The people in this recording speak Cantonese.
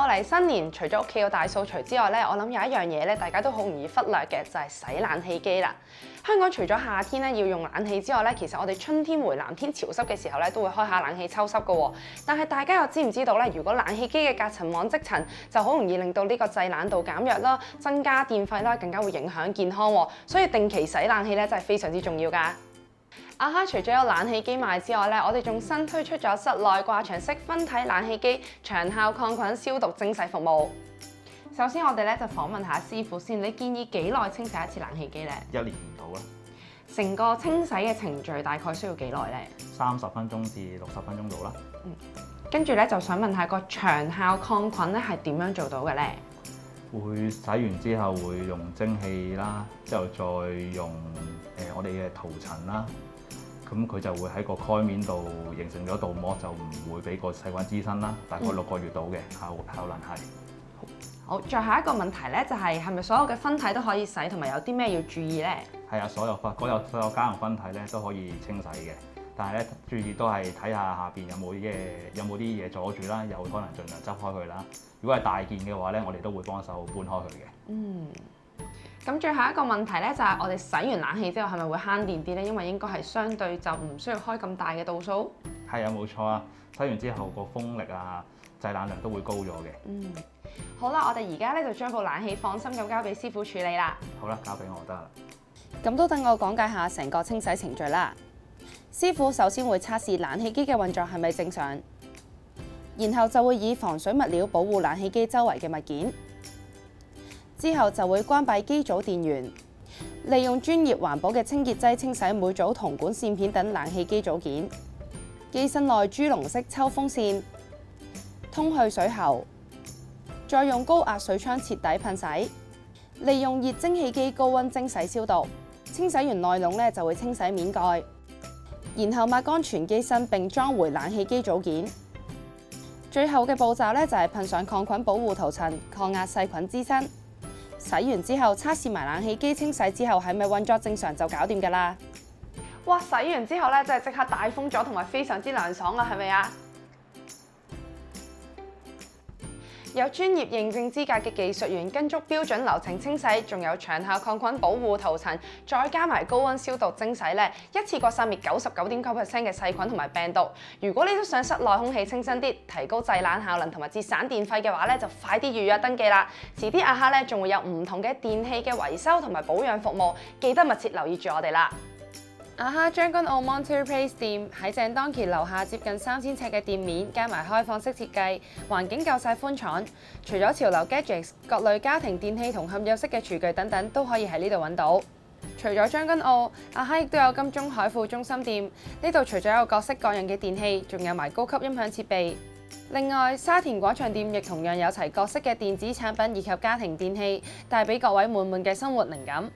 嚟新年，除咗屋企要大掃除之外咧，我諗有一樣嘢咧，大家都好容易忽略嘅就係洗冷氣機啦。香港除咗夏天咧要用冷氣之外咧，其實我哋春天回南天潮濕嘅時候咧，都會開下冷氣抽濕㗎喎。但係大家又知唔知道咧？如果冷氣機嘅隔塵網積塵，就好容易令到呢個製冷度減弱啦，增加電費啦，更加會影響健康喎。所以定期洗冷氣咧真係非常之重要㗎。除咗有冷氣機賣之外咧，我哋仲新推出咗室內掛牆式分體冷氣機長效抗菌消毒蒸洗服務。首先我哋咧就訪問下師傅先，你建議幾耐清洗一次冷氣機咧？1年唔到啦。成個清洗嘅程序大概需要幾耐咧？30分鐘至60分鐘到啦。跟住咧就想問下個長效抗菌咧係點樣做到嘅咧？會洗完之後會用蒸汽啦，之後再用我哋嘅塗層啦。咁佢就會喺個蓋面度形成咗道膜，就唔會俾個細菌滋生啦。大概6個月到嘅效能係。好，最後一個問題咧就係咪所有嘅分體都可以洗，同埋有啲咩要注意咧？係啊，所有家用分體咧都可以清洗嘅，但係咧注意都係睇下下邊有冇啲嘢阻住啦，有可能盡量執開佢啦。如果係大件嘅話咧，我哋都會幫手搬開佢嘅。咁最後一個問題咧，就係我哋洗完冷氣之後係咪會慳電啲咧？因為應該係相對就唔需要開咁大嘅度數。係啊，冇錯啊！洗完之後個風力啊、製冷量都會高咗嘅。好啦，我哋而家咧就將部冷氣放心咁交俾師傅處理啦。好啦，交俾我得啦。咁都等我講解下成個清洗程序啦。師傅首先會測試冷氣機嘅運作係咪正常，然後就會以防水物料保護冷氣機周圍嘅物件。之後就會關閉機組電源，利用專業環保嘅清潔劑清洗每組銅管線片等冷氣機組件，機身內豬籠式抽風扇，通去水喉，再用高壓水槍徹底噴洗，利用熱蒸汽機高溫蒸洗消毒。清洗完內籠咧就會清洗面蓋，然後抹乾全機身並裝回冷氣機組件。最後嘅步驟咧就係噴上抗菌保護塗層，抗壓細菌滋生。洗完之後測試埋冷氣機清洗之後係咪運作正常就搞掂㗎啦！哇！洗完之後咧真係即刻大風咗，同埋非常之涼爽啊，係咪啊？有專業認證資格嘅技術員跟足標準流程清洗，仲有長效抗菌保護塗層，再加埋高溫消毒蒸洗咧，一次過殺滅99.9% 嘅細菌同埋病毒。如果你都想室內空氣清新啲，提高製冷效能同埋節省電費嘅話咧，就快啲預約登記啦！遲啲阿克咧仲會有唔同嘅電器嘅維修同埋保養服務，記得密切留意住我哋啦！阿哈將軍澳 Monterey Place 店喺正當期樓下接近3000尺嘅店面，加埋開放式設計，環境夠晒寬敞。除咗潮流 gadgets， 各類家庭電器同嵌入式嘅廚具等等都可以喺呢度揾到。除咗將軍澳，阿哈亦都有金鐘海富中心店，呢度除咗有各式各樣嘅電器，仲有埋高級音響設備。另外，沙田廣場店亦同樣有齊各式嘅電子產品以及家庭電器，帶俾各位滿滿嘅生活靈感。